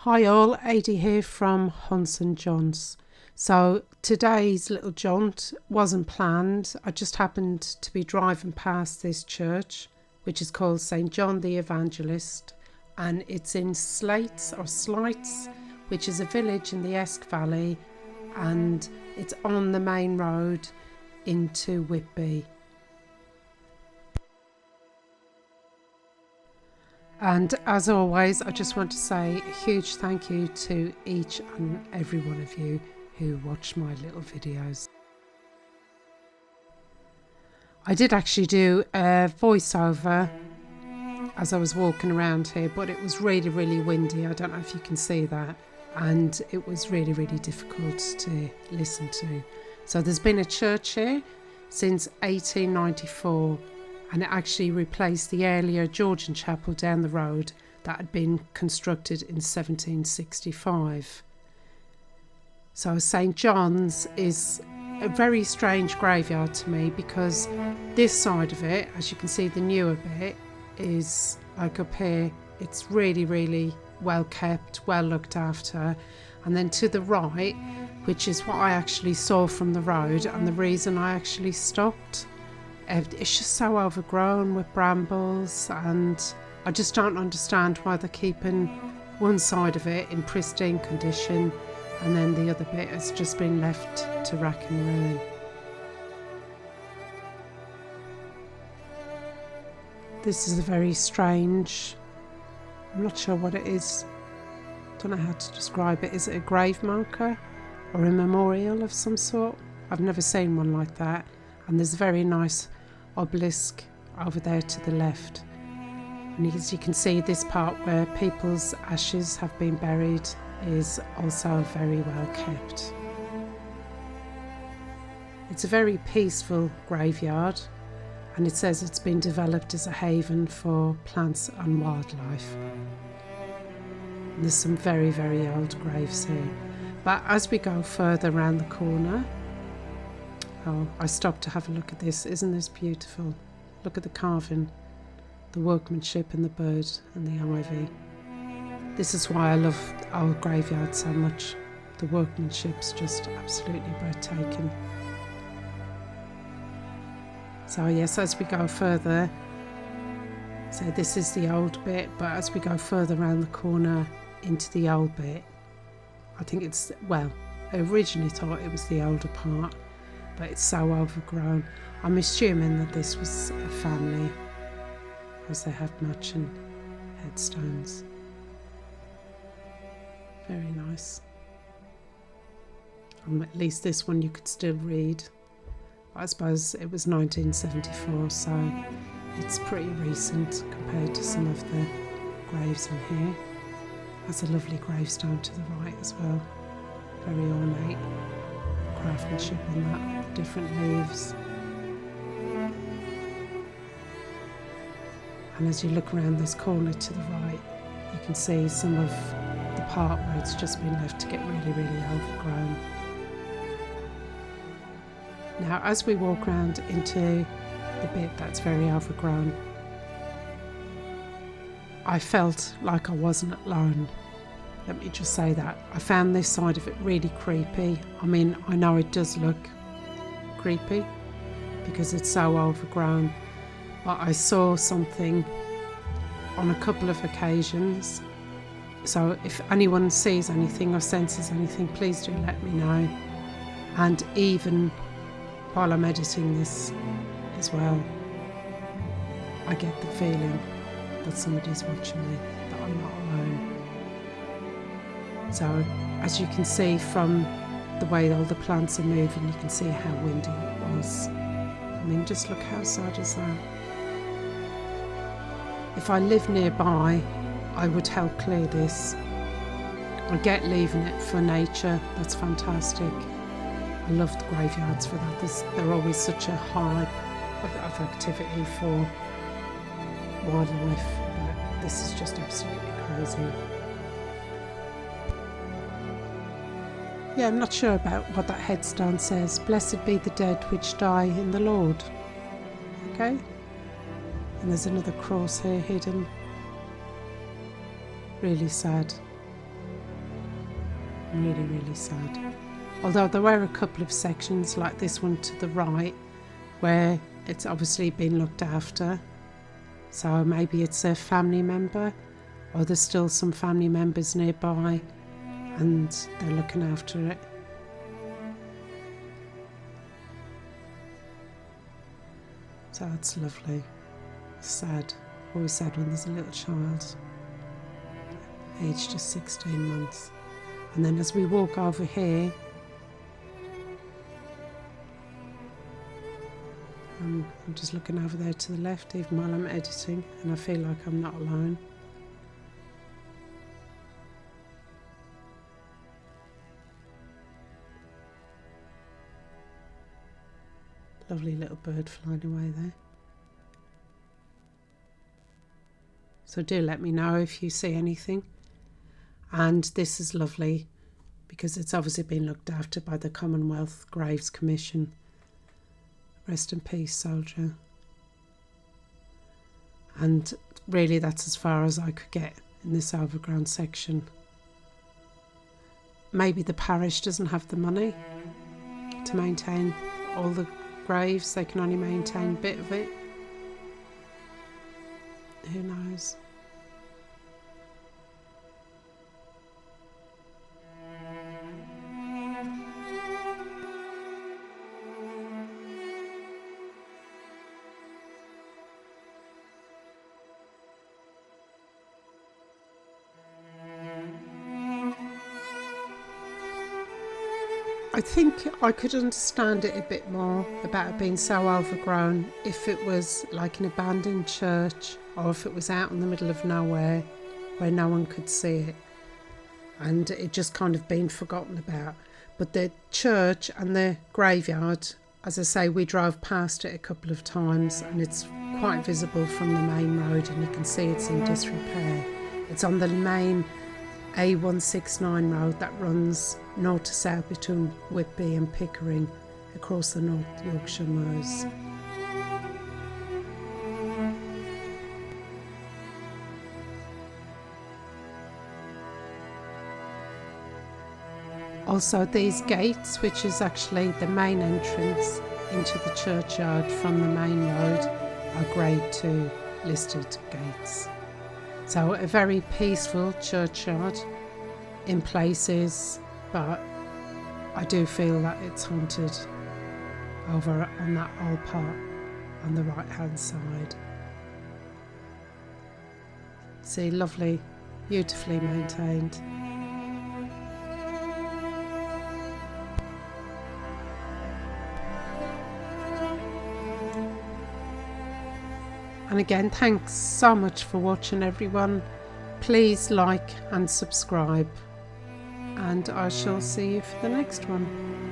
Hi all, Adi here from Hunts and Johns. So today's little jaunt wasn't planned. I just happened to be driving past this church, which is called St. John the Evangelist, and it's in Slights, which is a village in the Esk Valley, and it's on the main road into Whitby. And as always, I just want to say a huge thank you to each and every one of you who watch my little videos. I did actually do a voiceover as I was walking around here, but it was really, really windy. I don't know if you can see that. And it was really, really difficult to listen to. So there's been a church here since 1894. And it actually replaced the earlier Georgian chapel down the road that had been constructed in 1765. So St. John's is a very strange graveyard to me, because this side of it, as you can see, the newer bit is like up here. It's really, really well kept, well looked after. And then to the right, which is what I actually saw from the road and the reason I actually stopped, it's just so overgrown with brambles, and I just don't understand why they're keeping one side of it in pristine condition and then the other bit has just been left to rack and ruin. This is a very strange, I'm not sure what it is, don't know how to describe it. Is it a grave marker or a memorial of some sort? I've never seen one like that. And there's a very nice obelisk over there to the left, and as you can see, this part where people's ashes have been buried is also very well kept. It's a very peaceful graveyard, and it says it's been developed as a haven for plants and wildlife. And there's some very, very old graves here, but as we go further around the corner, I stopped to have a look at this. Isn't this beautiful? Look at the carving, the workmanship and the bird and the ivy. This is why I love old graveyards so much. The workmanship's just absolutely breathtaking. So yes, as we go further, so this is the old bit, but as we go further around the corner into the old bit, I think it's, well, I originally thought it was the older part, but it's so overgrown. I'm assuming that this was a family, as they have matching headstones. Very nice. At least this one you could still read. I suppose it was 1974, so it's pretty recent compared to some of the graves in here. That's a lovely gravestone to the right as well. Very ornate craftsmanship on that, different leaves. And as you look around this corner to the right, you can see some of the part where it's just been left to get really, really overgrown. Now, as we walk around into the bit that's very overgrown, I felt like I wasn't alone. Let me just say that. I found this side of it really creepy. I mean, I know it does look creepy because it's so overgrown, but I saw something on a couple of occasions. So if anyone sees anything or senses anything, please do let me know. And even while I'm editing this as well, I get the feeling that somebody's watching me, that I'm not alone. So as you can see from the way all the plants are moving, you can see how windy it was. I mean, just look how sad is that. If I lived nearby, I would help clear this. I get leaving it for nature, that's fantastic. I love the graveyards for that. They're always such a high of activity for wildlife. But this is just absolutely crazy. Yeah, I'm not sure about what that headstone says. Blessed be the dead which die in the Lord. Okay? And there's another cross here hidden. Really sad. Really, really sad. Although there were a couple of sections like this one to the right where it's obviously been looked after. So maybe it's a family member, or there's still some family members nearby and they're looking after it. So that's lovely. Sad. Always sad when there's a little child aged just 16 months. And then as we walk over here, I'm just looking over there to the left even while I'm editing, and I feel like I'm not alone. Lovely little bird flying away there. So do let me know if you see anything. And this is lovely because it's obviously been looked after by the Commonwealth Graves Commission. Rest in peace, soldier. And really that's as far as I could get in this Overgrown section. Maybe the parish doesn't have the money to maintain all the graves, they can only maintain a bit of it. Who knows? I think I could understand it a bit more about it being so overgrown if it was like an abandoned church, or if it was out in the middle of nowhere where no one could see it and it just kind of been forgotten about. But the church and the graveyard, as I say, we drove past it a couple of times and it's quite visible from the main road and you can see it's in disrepair. It's on the main A169 road that runs north to south between Whitby and Pickering across the North Yorkshire moors. Also these gates, which is actually the main entrance into the churchyard from the main road, are Grade 2 listed gates. So a very peaceful churchyard in places, but I do feel that it's haunted over on that old part on the right hand side. See, lovely, beautifully maintained. And again, thanks so much for watching, everyone. Please like and subscribe, and I shall see you for the next one.